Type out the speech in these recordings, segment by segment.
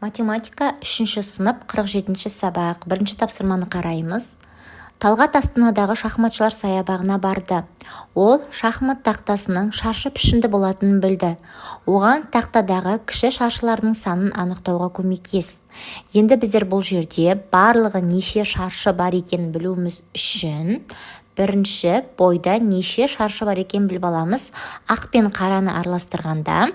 Математика 3 сынып 47 сабақ. Бірінші тапсырманы қараймыз. Талғат Астанадағы шахматшылар саябағына барды. Ол шахмат тақтасының шаршы пішінді болатынын білді. Оған тақтадағы кіші шаршылардың санын анықтауға көмектес. Енді біздер бұл жерде барлығы неше шаршы бар екенін білуіміз үшін бірінші бойда неше шаршы бар екенін біліп аламыз. Ақ пен қараны араластырғанда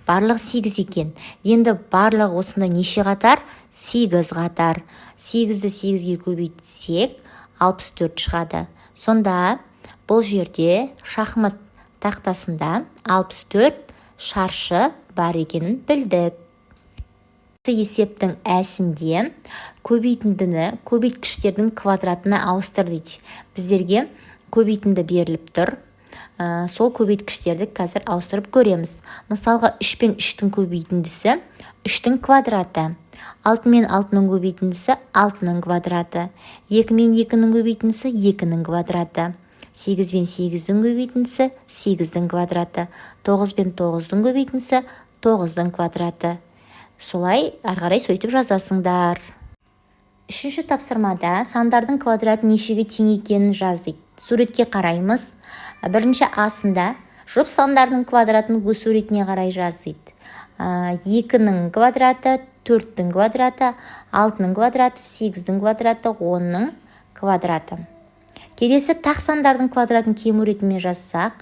барлығы 8 екен. Енді барлығы осында неше қатар? 8 қатар. 8-ді 8-ге көбейтсек 64 шығады. Сонда бұл жерде шахмат тақтасында 64 шаршы бар екенін білдік. Есептің әсінде көбейтіндіні көбейткіштердің квадратына ауыстыр дейді. Біздерге көбейтінді беріліп тұр. Сол көбейткіштерді қазір ауыстырып көреміз. Мысалға 3 пен 3-тің көбейтіндісі 3-тің квадраты. 6 мен 6-ның көбейтіндісі 6-ның квадраты. 2 мен 2-ның көбейтіндісі 2-ның квадраты. 8 мен 8-дің көбейтіндісі 8-дің квадраты. 9 мен 9-дің көбейтіндісі 9-дің квадраты. Солай арғарай сөйтіп жазасыңдар. Үшінші тапсырмада сандардың квадраты нешеге тең екенін жаз дейді. Суретке қараймыз. Бірінші асында жұп сандардың квадратын өз суретіне қарай жаз дейді. 2-ның квадраты, 4-дің квадраты, 6-ның квадраты, 8-дің квадраты, 10-ның квадраты. Келесі тақ сандардың квадратын кему ретімен жазсақ,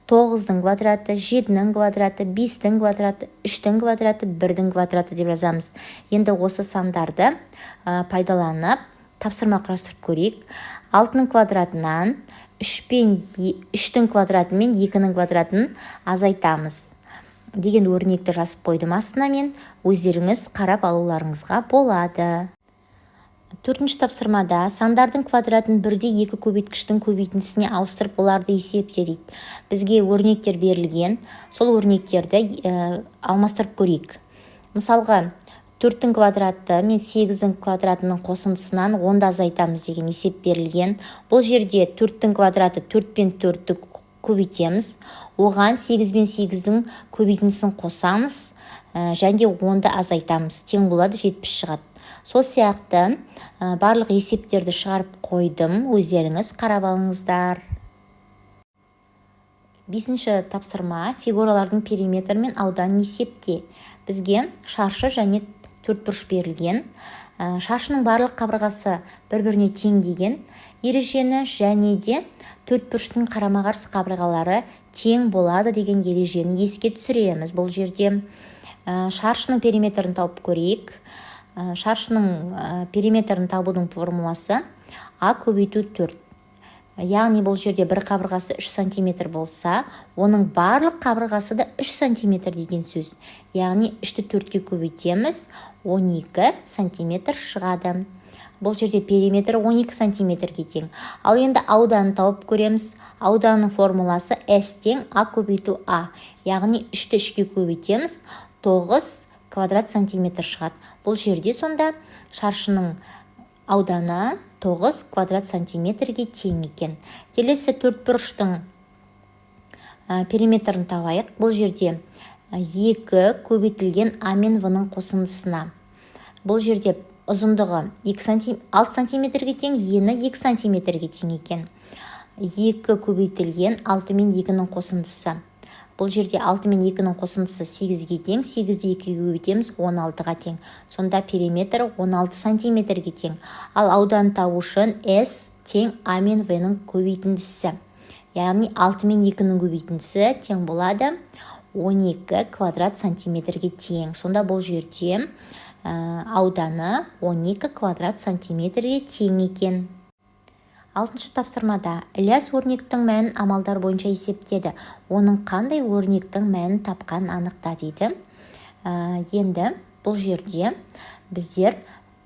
9-дің квадраты, 7-ның квадраты, 5-дің квадраты, 3-дің квадраты, 1-дің квадраты деп жазамыз. Енді осы сандарды пайдаланып тапсырма құрастырып көрейік. 6-ның квадратынан 3-дің квадраты мен 2-ның квадратын азайтамыз деген өрнекті жазып қойдым астына. Мен өздеріңіз қарап алуларыңызға болады. 4-ші тапсырмада сандардың квадратын 1-2 көбейткіштің көбейтіндісіне ауыстырып оларды есепте дейді. Бізге өрнектер берілген, сол өрнектерді алмастырып көрейік. Мысалға 4-тің квадраты мен 8-дің квадратының қосындысынан 10-ды азайтамыз деген есеп берілген. Бұл жерде 4-тің квадраты 4 пен 4-ті көбейтеміз. Оған 8 пен 8-дің көбейтіндісін қосамыз және 10-ды азайтамыз. Тең болады 70 шығады. Сол сияқты барлық есептерді шығарып қойдым. Өздеріңіз қарап алыңыздар. 5-ші тапсырма фигуралардың периметр мен ауданын есепте. Бізге шаршы және төртбұрыш берілген. Шаршының барлық қабырғасы бір-біріне тең деген ережені және де төртбұрыштың қарама-қарсы қабырғалары тең болады деген ережені еске түсіреміз. Бұл жерде шаршының периметрін тауып көрейік. Шаршының периметрін табудың формуласы А көбейту 4. Яғни бұл жерде бір қабырғасы 3 см болса, оның барлық қабырғасы да 3 см деген сөз. Яғни 3-ті 4-ке көбейтеміз, 12 см шығады. Бұл жерде периметр 12 см-ге тең. Ал енді ауданын тауып көреміз. Ауданның формуласы S тең А көбейту А. Яғни 3-ті 3-ке көбейтеміз, 9 квадрат сантиметр шығады. Бұл жерде сонда шаршының ауданы 9 квадрат сантиметрге тең екен. Келесі төртбұрыштың периметрін табайық. Бұл жерде 2 көбейтілген А мен В-ның қосындысына. Бұл жерде ұзындығы 6 сантиметрге тең, ені 2 сантиметрге тең екен. 2 көбейтілген 6 мен 2-ның қосындысы. Бұл жерде 6 мен 2-ның қосындысы 8-ге тең, 8-ді 2-ге көбейтеміз 16-ға тең. Сонда периметр 16 сантиметрге тең. Ал аудан табу үшін S тең А мен В-ның көбейтіндісі. Яғни 6 мен 2-ның көбейтіндісі тең болады 12 квадрат сантиметрге тең. Сонда бұл жерде ауданы 12 квадрат сантиметрге тең екен. 6-шы тапсырмада Ілияс өрнектің мәнін амалдар бойынша есептеді. Оның қандай өрнектің мәнін тапқан анықта дейді. Енді бұл жерде біздер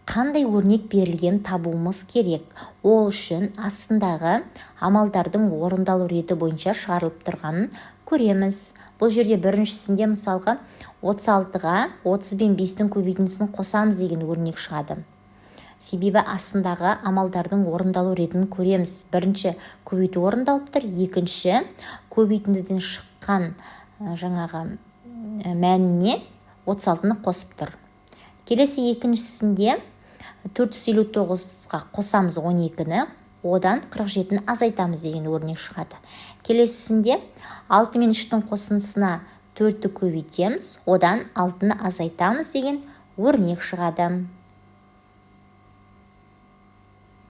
қандай өрнек берілген табуымыз керек. Ол үшін астындағы амалдардың орындалу реті бойынша шығарылып тұрғанын көреміз. Бұл жерде біріншісінде мысалға 36-ға 30 бен 5-тің көбейтіндісін қосамыз деген өрнек шығады. Себебі астындағы амалдардың орындалу ретін көреміз. Бірінші көбейту орындалып тұр, екінші көбейтіндіден шыққан жаңағы мәніне 36-ны қосып тұр. Келесі екіншісінде 459-ға қосамыз 12-ні, одан 47-ні азайтамыз деген өрнек шығады. Келесісінде 6 мен 3-дің қосындысына 4-ті көбейтеміз, одан 6-ны азайтамыз деген өрнек шығады.